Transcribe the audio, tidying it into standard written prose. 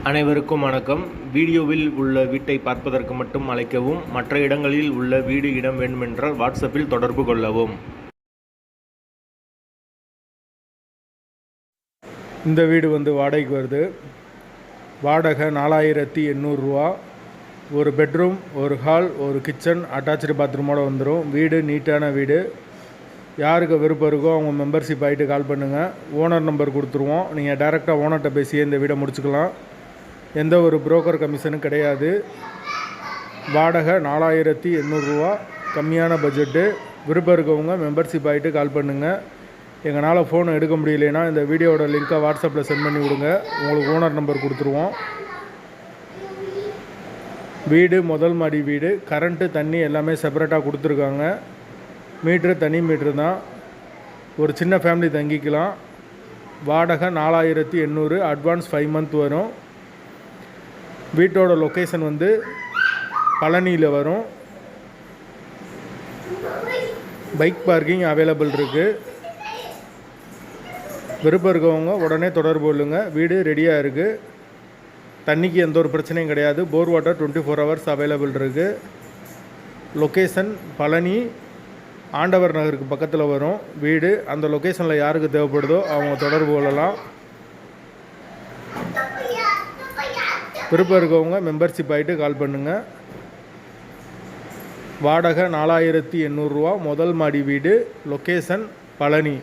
அனைவருக்கும் வணக்கம். வீடியோவில் உள்ள வீட்டை பார்ப்பதற்கு மட்டும் அழைக்கவும். மற்ற இடங்களில் உள்ள வீடு இடம் வேண்டுமென்றால் வாட்ஸ்அப்பில் தொடர்பு கொள்ளவும். இந்த வீடு வாடகைக்கு வருது. வாடகை 4800 ரூபா. ஒரு பெட்ரூம், ஒரு ஹால், ஒரு கிச்சன், அட்டாச்சு பாத்ரூமோடு வந்துடும். வீடு நீட்டான வீடு. யாருக்கு விருப்பம் இருக்கோ அவங்க மெம்பர்ஷிப் ஆகிட்டு கால் பண்ணுங்கள். ஓனர் நம்பர் கொடுத்துருவோம். நீங்கள் டைரெக்டாக ஓனர்கிட்ட பேசியே இந்த வீடை முடிச்சுக்கலாம். எந்த ஒரு புரோக்கர் கமிஷனும் கிடையாது. வாடகை 4800 ரூபா. கம்மியான பட்ஜெட்டு. விருப்பம் இருக்கவங்க மெம்பர்ஷிப் ஆகிட்டு கால் பண்ணுங்கள். எங்களால் ஃபோன் எடுக்க முடியலைன்னா இந்த வீடியோட லிங்க்கை வாட்ஸ்அப்பில் சென்ட் பண்ணி விடுங்க. உங்களுக்கு ஓனர் நம்பர் கொடுத்துருவோம். வீடு முதல் மாடி வீடு. கரண்ட்டு தண்ணி எல்லாமே செப்பரேட்டாக கொடுத்துருக்காங்க. மீட்ரு தனி மீட்ரு தான். ஒரு சின்ன ஃபேமிலி தங்கிக்கலாம். வாடகை 4800. அட்வான்ஸ் 5 மந்த் வரும். வீட்டோட லொக்கேஷன் பழனியில் வரும். பைக் பார்க்கிங் அவைலபிள் இருக்குது. விருப்பம் இருக்கவங்க உடனே தொடர்பு கொள்ளுங்கள். வீடு ரெடியாக இருக்குது. தண்ணிக்கு எந்த ஒரு பிரச்சனையும் கிடையாது. போர் வாட்டர் 24 ஹவர்ஸ் அவைலபிள் இருக்குது. லொக்கேஷன் பழனி ஆண்டவர் நகருக்கு பக்கத்தில் வரும் வீடு. அந்த லொக்கேஷனில் யாருக்கு தேவைப்படுதோ அவங்க தொடர்பு கொள்ளலாம். விருப்பம் இருக்கவங்க மெம்பர்ஷிப் ஆகிட்டு கால் பண்ணுங்கள். வாடகை 4800 ரூபா. முதல் மாடி வீடு. லொக்கேஷன் பழனி.